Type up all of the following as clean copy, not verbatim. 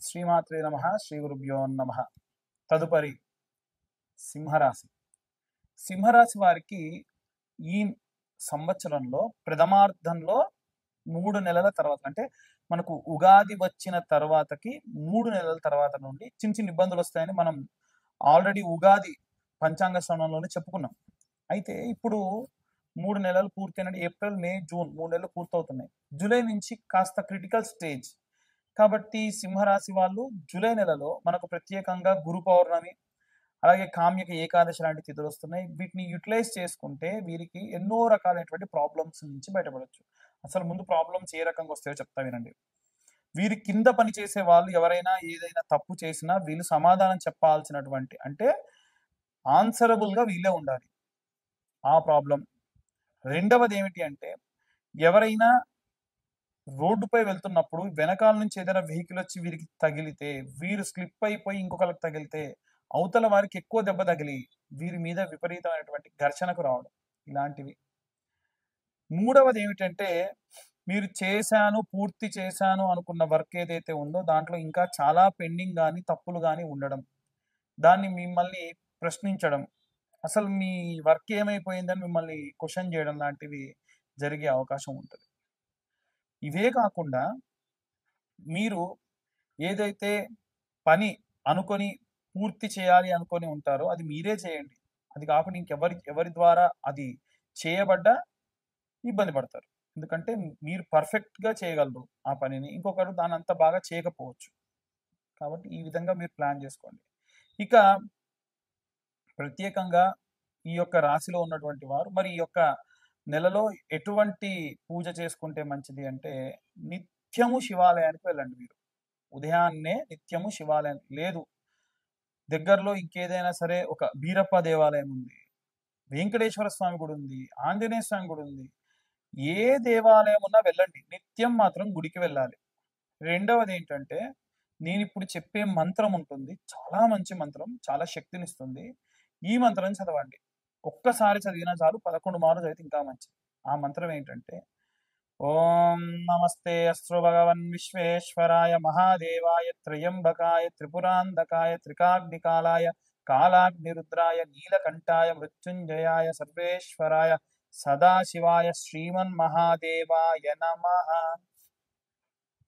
శ్రీమాత్రే నమః శ్రీ గురుభ్యో నమః. తదుపరి సింహరాశి. సింహరాశి వారికి ఈ సంవత్సరంలో ప్రథమార్థంలో 3 నెలల తర్వాత అంటే మనకు ఉగాది వచ్చిన తర్వాతకి 3 నెలల తర్వాత నుండి చిన్న చిన్న ఇబ్బందులు వస్తాయని మనం ఆల్రెడీ ఉగాది పంచాంగ శ్రవణంలోనే చెప్పుకున్నాం. అయితే ఇప్పుడు 3 నెలలు పూర్తయినట్టు ఏప్రిల్, మే, జూన్ 3 నెలలు పూర్తవుతున్నాయి. జూలై నుంచి కాస్త క్రిటికల్ స్టేజ్. కాబట్టి సింహరాశి వాళ్ళు జూలై నెలలో మనకు ప్రత్యేకంగా గురు పౌర్ణమి, అలాగే కామ్యక ఏకాదశి లాంటి తిథులు వస్తున్నాయి. వీటిని యూటిలైజ్ చేసుకుంటే వీరికి ఎన్నో రకాలైనటువంటి ప్రాబ్లమ్స్ నుంచి బయటపడవచ్చు. అసలు ముందు ప్రాబ్లమ్స్ ఏ రకంగా వస్తాయో చెప్తా వినండి. వీరి కింద పనిచేసే వాళ్ళు ఎవరైనా ఏదైనా తప్పు చేసినా వీళ్ళు సమాధానం చెప్పాల్సినటువంటి అంటే ఆన్సరబుల్ గా వీళ్ళే ఉండాలి. ఆ ప్రాబ్లం. రెండవది ఏమిటి అంటే ఎవరైనా రోడ్డుపై వెళ్తున్నప్పుడు వెనకాల నుంచి ఏదైనా వెహికల్ వచ్చి వీరికి తగిలితే, వీరు స్లిప్ అయిపోయి ఇంకొకరికి తగిలితే అవతల వారికి ఎక్కువ దెబ్బ తగిలి వీరి మీద విపరీతమైనటువంటి ఘర్షణకు రావడం, ఇలాంటివి. మూడవది ఏమిటంటే మీరు పూర్తి చేశాను అనుకున్న వర్క్ ఏదైతే ఉందో దాంట్లో ఇంకా చాలా పెండింగ్ కానీ తప్పులు కానీ ఉండడం, దాన్ని మిమ్మల్ని ప్రశ్నించడం, అసలు మీ వర్క్ ఏమైపోయిందని మిమ్మల్ని క్వశ్చన్ చేయడం లాంటివి జరిగే అవకాశం ఉంటుంది. ఇవే కాకుండా మీరు ఏదైతే పని అనుకొని పూర్తి చేయాలి అనుకొని ఉంటారో అది మీరే చేయండి. అది కాకుండా ఎవరి ద్వారా అది చేయబడ్డా ఇబ్బంది పడతారు. ఎందుకంటే మీరు పర్ఫెక్ట్గా చేయగలరు ఆ పనిని, ఇంకొకరు దాని అంత బాగా చేయకపోవచ్చు. కాబట్టి ఈ విధంగా మీరు ప్లాన్ చేసుకోండి. ఇక ప్రత్యేకంగా ఈ యొక్క రాశిలో ఉన్నటువంటి వారు మరి ఈ యొక్క నెలలో ఎటువంటి పూజ చేసుకుంటే మంచిది అంటే నిత్యము శివాలయానికి వెళ్ళండి. మీరు ఉదయాన్నే నిత్యము శివాలయం లేదు, దగ్గరలో ఇంకేదైనా సరే ఒక బీరప్ప దేవాలయం ఉంది, వెంకటేశ్వర స్వామి గుడి ఉంది, ఆంజనేయ స్వామి గుడి ఉంది, ఏ దేవాలయం ఉన్నా వెళ్ళండి. నిత్యం మాత్రం గుడికి వెళ్ళాలి. రెండవది ఏంటంటే నేను ఇప్పుడు చెప్పే మంత్రం ఉంటుంది, చాలా మంచి మంత్రం, చాలా శక్తినిస్తుంది. ఈ మంత్రం చదవండి. ఒక్కసారి చదివినా చాలు, 11 మార్లు చదివితే ఇంకా మంచిది. ఆ మంత్రం ఏంటంటే ఓం నమస్తే అస్తు భగవన్ విశ్వేశ్వరాయ మహాదేవాయ త్రయంబకాయ త్రిపురాంధకాయ త్రికాగ్నికాలాయ కాలాగ్నిరుద్రాయ నీలకంఠాయ మృత్యుంజయాయ సర్వేశ్వరాయ సదాశివాయ శ్రీమన్ మహాదేవాయ నమః.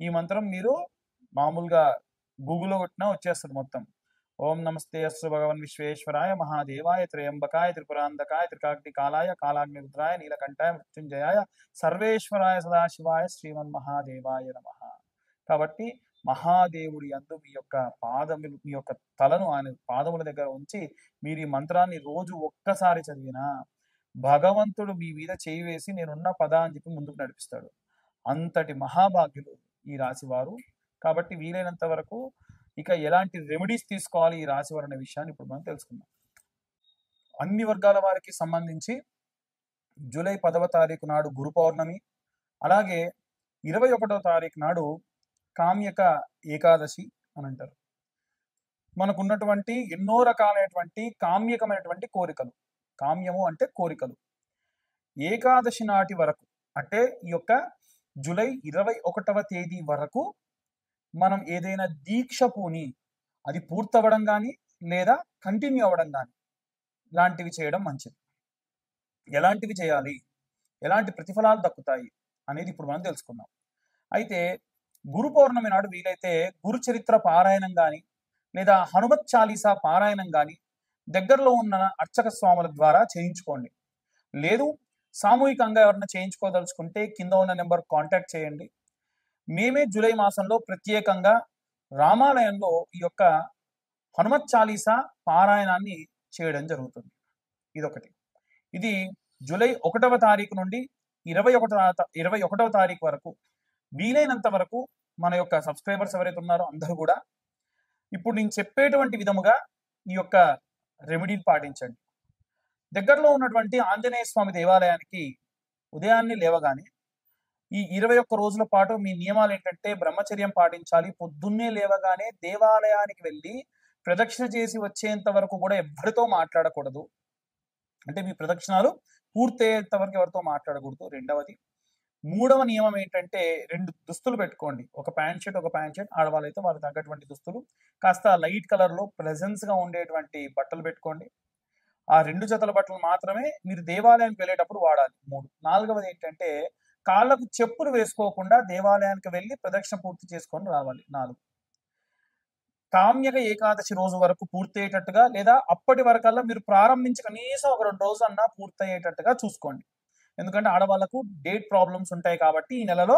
ఈ మంత్రం మీరు మామూలుగా గూగుల్లో కొట్టినా వచ్చేస్తుంది మొత్తం. ఓం నమస్తే అస్తు భగవన్ విశ్వేశ్వరాయ మహాదేవాయ త్రయంబకాయ త్రిపురాంధకాయ త్రికాగ్నికాలాయ కాలాగ్నిరుద్రాయ నీలకంఠాయ మృత్యుంజయాయ సర్వేశ్వరాయ సదాశివాయ శ్రీమన్ మహాదేవాయ నమః. కాబట్టి మహాదేవుడి యందు మీ యొక్క తలను ఆయన పాదముల దగ్గర ఉంచి మీరు ఈ మంత్రాన్ని రోజు ఒక్కసారి చదివినా భగవంతుడు మీ మీద చేయి వేసి నేనున్న పదా అని చెప్పి ముందుకు నడిపిస్తాడు. అంతటి మహాభాగ్యులు ఈ రాశివారు. కాబట్టి వీలైనంత వరకు ఇక ఎలాంటి రెమెడీస్ తీసుకోవాలి ఈ రాశివారు అనే విషయాన్ని ఇప్పుడు మనం తెలుసుకుందాం. అన్ని వర్గాల వారికి సంబంధించి జూలై 10వ తారీఖు నాడు గురు పౌర్ణమి, అలాగే 21వ తారీఖు నాడు కామ్యక ఏకాదశి అని అంటారు. మనకున్నటువంటి ఎన్నో రకాలైనటువంటి కామ్యకమైనటువంటి కోరికలు, కామ్యము అంటే కోరికలు, ఏకాదశి నాటి వరకు అంటే ఈ యొక్క జూలై 21వ తేదీ వరకు మనం ఏదైనా దీక్ష పూని అది పూర్తవడం కానీ లేదా కంటిన్యూ అవ్వడం కానీ ఇలాంటివి చేయడం మంచిది. ఎలాంటివి చేయాలి, ఎలాంటి ప్రతిఫలాలు దక్కుతాయి అనేది ఇప్పుడు మనం తెలుసుకుందాం. అయితే గురు పౌర్ణమి నాడు వీలైతే గురు చరిత్ర పారాయణం కానీ లేదా హనుమత్ చాలీసా పారాయణం కానీ దగ్గరలో ఉన్న అర్చక స్వాముల ద్వారా చేయించుకోండి. లేదు సామూహికంగా ఎవరైనా చేయించుకోదలుచుకుంటే కింద ఉన్న నెంబర్ కాంటాక్ట్ చేయండి. మేమే జూలై మాసంలో ప్రత్యేకంగా రామాలయంలో ఈ యొక్క హనుమత్ చాలీసా పారాయణాన్ని చేయడం జరుగుతుంది. ఇదొకటి. ఇది జూలై 1వ తారీఖు నుండి 21వ తారీఖు వరకు వీలైనంత వరకు మన యొక్క సబ్స్క్రైబర్స్ ఎవరైతే ఉన్నారో అందరూ కూడా ఇప్పుడు నేను చెప్పేటువంటి విధముగా ఈ యొక్క రెమెడీని పాటించండి. దగ్గరలో ఉన్నటువంటి ఆంజనేయ స్వామి దేవాలయానికి ఉదయాన్నే లేవగానే ఈ 21 రోజుల పాటు మీ నియమాలు ఏంటంటే బ్రహ్మచర్యం పాటించాలి. పొద్దున్నే లేవగానే దేవాలయానికి వెళ్ళి ప్రదక్షిణ చేసి వచ్చేంత వరకు కూడా ఎవరితో మాట్లాడకూడదు. అంటే మీ ప్రదక్షిణాలు పూర్తయ్యేంత వరకు ఎవరితో మాట్లాడకూడదు. రెండవది మూడవ నియమం ఏంటంటే 2 దుస్తులు పెట్టుకోండి. ఒక ప్యాంట్ షర్ట్, ఒక ప్యాంట్ షర్ట్. ఆడవాళ్ళైతే వాళ్ళకి తగ్గటువంటి దుస్తులు. కాస్త లైట్ కలర్‌లో ప్లెజెన్స్‌గా ఉండేటువంటి బట్టలు పెట్టుకోండి. ఆ 2 జతల బట్టలు మాత్రమే మీరు దేవాలయానికి వెళ్ళేటప్పుడు వాడాలి. 3. నాలుగవది ఏంటంటే కాళ్ళకు చెప్పులు వేసుకోకుండా దేవాలయానికి వెళ్లి ప్రదక్షిణ పూర్తి చేసుకొని రావాలి. 4. కామ్యక ఏకాదశి రోజు వరకు పూర్తయ్యేటట్టుగా లేదా అప్పటి వరకల్లా మీరు ప్రారంభించి కనీసం ఒక 2 రోజులన్నా పూర్తయ్యేటట్టుగా చూసుకోండి. ఎందుకంటే ఆడవాళ్ళకు డేట్ ప్రాబ్లమ్స్ ఉంటాయి కాబట్టి ఈ నెలలో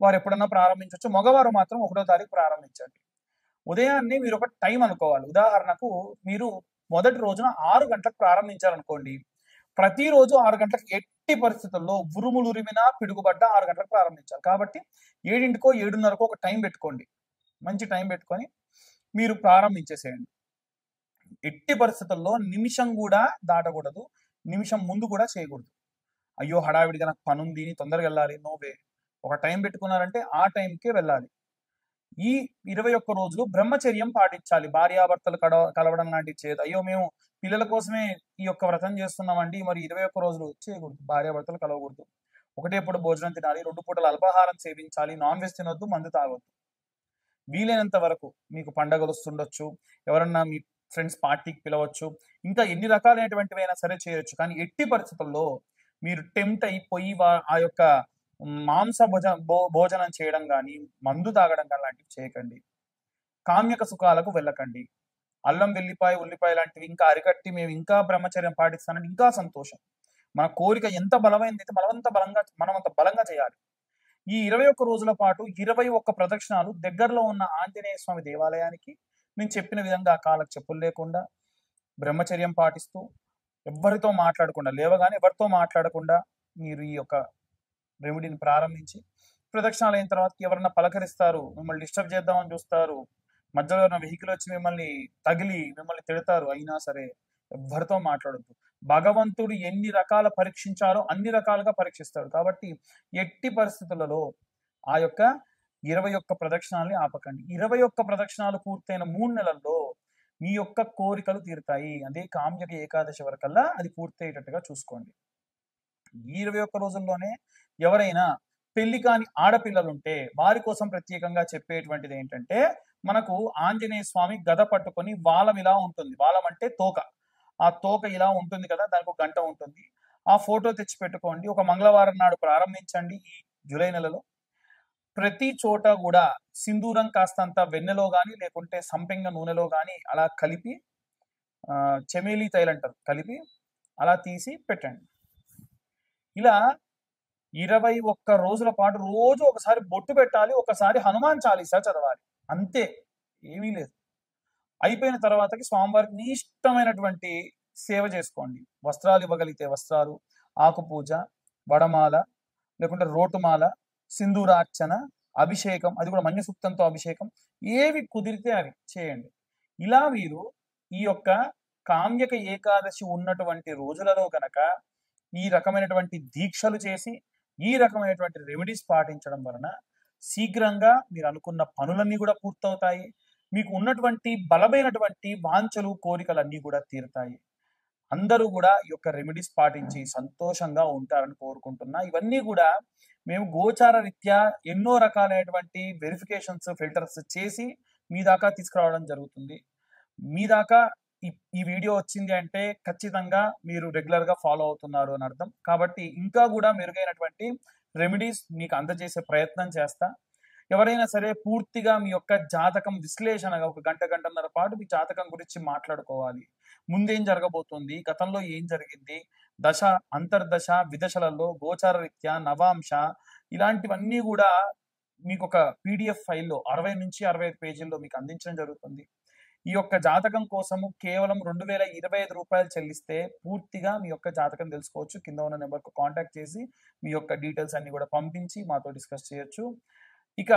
వారు ఎప్పుడన్నా ప్రారంభించొచ్చు. మగవారు మాత్రం 1వ తారీఖు ప్రారంభించండి. ఉదయాన్నే మీరు ఒక టైం అనుకోవాలి. ఉదాహరణకు మీరు మొదటి రోజున 6 గంటలకు ప్రారంభించారనుకోండి. ప్రతిరోజు 6 గంటలకు ఎట్టి పరిస్థితుల్లో ఉరుములురిమినా, పిడుగుపడ్డా 6 గంటలకు ప్రారంభించాలి. కాబట్టి 7కో, 7:30కో ఒక టైం పెట్టుకోండి. మంచి టైం పెట్టుకొని మీరు ప్రారంభించేసేయండి. ఎట్టి పరిస్థితుల్లో నిమిషం కూడా దాటకూడదు. నిమిషం ముందు కూడా చేయకూడదు. అయ్యో! హడావిడిగా నాకు పనుంది, తొందరగా వెళ్ళాలి. No way. ఒక టైం పెట్టుకున్నారంటే ఆ టైంకే వెళ్ళాలి. ఈ 21 రోజులు బ్రహ్మచర్యం పాటించాలి. భార్యాభర్తలు కలవడం లాంటివి చేయదు. అయ్యో! మేము పిల్లల కోసమే ఈ యొక్క వ్రతం చేస్తున్నామండి. మరి 21 రోజులు చేయకూడదు. భార్యాభర్తలు కలవకూడదు. ఒకటే పూట భోజనం తినాలి. 2 పూటలు అల్పాహారం సేవించాలి. నాన్ వెజ్ తినొద్దు. మందు తాగొద్దు. వీలైనంత వరకు మీకు పండగలు వస్తుండొచ్చు. ఎవరన్నా మీ ఫ్రెండ్స్ పార్టీకి పిలవచ్చు. ఇంకా ఎన్ని రకాలైనటువంటివైనా సరే చేయొచ్చు. కానీ ఎట్టి పరిస్థితుల్లో మీరు టెంప్ట్ అయిపోయి ఆ యొక్క మాంస భోజనం చేయడం గాని, మందు తాగడం గాని లాంటివి చేయకండి. కామ్యక సుఖాలకు వెళ్ళకండి. అల్లం, వెల్లిపాయ, ఉల్లిపాయ లాంటివి ఇంకా అరికట్టి మేము ఇంకా బ్రహ్మచర్యం పాటిస్తానంటే ఇంకా సంతోషం. మన కోరిక ఎంత బలమైనదైతే మనమంత బలంగా చేయాలి. ఈ 21 రోజుల పాటు 21 ప్రదక్షిణాలు దగ్గరలో ఉన్న ఆంజనేయ స్వామి దేవాలయానికి నేను చెప్పిన విధంగా కాళ్ళకు చెప్పులు లేకుండా, బ్రహ్మచర్యం పాటిస్తూ, ఎవ్వరితో మాట్లాడకుండా, లేవగానే ఎవరితో మాట్లాడకుండా మీరు ఈ యొక్క రెమెడీని ప్రారంభించి, ప్రదక్షిణాలు అయిన తర్వాత ఎవరన్నా పలకరిస్తారు, మిమ్మల్ని డిస్టర్బ్ చేద్దామని చూస్తారు, మధ్యలో ఏమైనా వెహికల్ వచ్చి మిమ్మల్ని తగిలి మిమ్మల్ని తిడతారు. అయినా సరే ఎవ్వరితో మాట్లాడొద్దు. భగవంతుడు ఎన్ని రకాల పరీక్షించారో అన్ని రకాలుగా పరీక్షిస్తాడు. కాబట్టి ఎట్టి పరిస్థితులలో ఆ యొక్క 21 ప్రదక్షిణాలని ఆపకండి. 21 ప్రదక్షిణాలు పూర్తయిన 3 నెలల్లో మీ యొక్క కోరికలు తీరుతాయి. అదే కామ్యక ఏకాదశి వరకల్లా అది పూర్తయ్యేటట్టుగా చూసుకోండి. ఈ 21 రోజుల్లోనే ఎవరైనా పెళ్లి కాని ఆడపిల్లలుంటే వారి కోసం ప్రత్యేకంగా చెప్పేటువంటిది ఏంటంటే, మనకు ఆంజనేయ స్వామి గద పట్టుకొని వాలం ఇలా ఉంటుంది. వాలం అంటే తోక. ఆ తోక ఇలా ఉంటుంది కదా! దానికి ఒక గంట ఉంటుంది. ఆ ఫోటో తెచ్చి పెట్టుకోండి. ఒక మంగళవారం నాడు ప్రారంభించండి ఈ జూలై నెలలో. ప్రతి చోట గూడా సింధూరం కాస్తంత వెన్నెలో గాని, లేకుంటే సంపెంగ నూనెలో గాని అలా కలిపి చెమేలి తైలంటారు. కలిపి అలా తీసి పెట్టండి. ఇలా 21 రోజుల పాటు రోజు ఒకసారి బొట్టు పెట్టాలి. ఒకసారి హనుమాన్ చాలీసా చదవాలి. అంతే. ఏమీ లేదు. అయిపోయిన తర్వాతకి స్వామివారికి మీ ఇష్టమైనటువంటి సేవ చేసుకోండి. వస్త్రాలు ఇవ్వగలిగితే వస్త్రాలు, ఆకు పూజ, వడమాల, లేకుంటే రోటుమాల, సింధూరార్చన, అభిషేకం, అది కూడా మన్య సూక్తంతో అభిషేకం, ఏవి కుదిరితే అవి చేయండి. ఇలా మీరు ఈ యొక్క కామ్యక ఏకాదశి ఉన్నటువంటి రోజులలో గనక ఈ రకమైనటువంటి దీక్షలు చేసి, ఈ రకమైనటువంటి రెమెడీస్ పాటించడం వలన శీఘ్రంగా మీరు అనుకున్న పనులన్నీ కూడా పూర్తవుతాయి. మీకు ఉన్నటువంటి బలమైనటువంటి వాంఛలు, కోరికలన్నీ కూడా తీరుతాయి. అందరూ కూడా ఈ యొక్క రెమెడీస్ పాటించి సంతోషంగా ఉంటారని కోరుకుంటున్నా. ఇవన్నీ కూడా మేము గోచార రీత్యా ఎన్నో రకాలైనటువంటి వెరిఫికేషన్స్, ఫిల్టర్స్ చేసి మీ దాకా తీసుకురావడం జరుగుతుంది. మీ దాకా ఈ వీడియో వచ్చింది అంటే ఖచ్చితంగా మీరు రెగ్యులర్‌గా ఫాలో అవుతున్నారు అని అర్థం. కాబట్టి ఇంకా కూడా మెరుగైనటువంటి రెమెడీస్ మీకు అందజేసే ప్రయత్నం చేస్తా. ఎవరైనా సరే పూర్తిగా మీ యొక్క జాతకం విశ్లేషణగా ఒక గంట, గంటన్నర పాటు మీ జాతకం గురించి మాట్లాడుకోవాలి. ముందేం జరగబోతుంది? గతంలో ఏం జరిగింది? దశ, అంతర్దశ, విదశలలో గోచార రీత్యా నవాంశ ఇలాంటివన్నీ గూడా మీకొక పీడీఎఫ్ ఫైల్‌లో 60-65 పేజీల్లో మీకు అందించడం జరుగుతుంది. ఈ యొక్క జాతకం కోసము కేవలం రూ. 2025 చెల్లిస్తే పూర్తిగా మీ యొక్క జాతకం తెలుసుకోవచ్చు. కింద ఉన్న నెంబర్‌కు కాంటాక్ట్ చేసి మీ యొక్క డీటెయిల్స్ అన్నీ కూడా పంపించి మాతో డిస్కస్ చేయొచ్చు. ఇక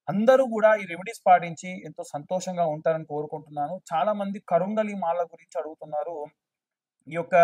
అందరూ కూడా ఈ రెమెడీస్ పాటించి ఎంతో సంతోషంగా ఉంటారని కోరుకుంటున్నాను. చాలా మంది కరుంగలి మాల గురించి అడుగుతున్నారు. ఈ యొక్క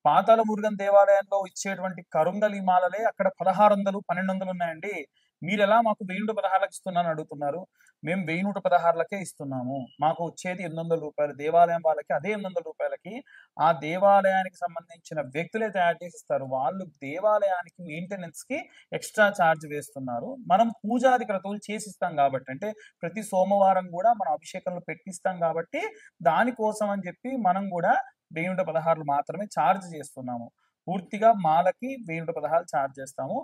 పాతాళ మురుగన్ దేవాలయంలో ఇచ్చేటువంటి కరుంగలి మాలలే అక్కడ 1600, 1200 ఉన్నాయండి. మీరు ఎలా మాకు 1016లకు ఇస్తున్నాను అడుగుతున్నారు. మేము 1116లకే ఇస్తున్నాము. మాకు వచ్చేది రూ. 800. దేవాలయం వాళ్ళకి అదే రూ. 800కి ఆ దేవాలయానికి సంబంధించిన వ్యక్తులే తయారు చేసి ఇస్తారు. వాళ్ళు దేవాలయానికి మెయింటెనెన్స్‌కి ఎక్స్‌ట్రా చార్జ్ వేస్తున్నారు. మనం పూజాది క్రతువులు చేసిస్తాం కాబట్టి, అంటే ప్రతి సోమవారం గూడా మనం అభిషేకంలో పెట్టిస్తాం కాబట్టి, దానికోసం అని చెప్పి మనం గూడా 1016 మాత్రమే చార్జ్ చేస్తున్నాము. పూర్తిగా మాలకి 1016 చార్జ్ చేస్తాము.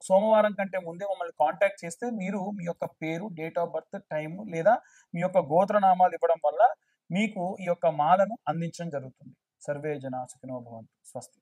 సోమవారం కంటే ముందే మమ్మల్ని కాంటాక్ట్ చేస్తే మీరు మీ యొక్క పేరు, డేట్ ఆఫ్ బర్త్, టైము లేదా మీ యొక్క గోత్రనామాలు ఇవ్వడం వల్ల మీకు ఈ యొక్క మాలను అందించడం జరుగుతుంది. సర్వే జనా సుఖినో భవంతు. స్వస్తి.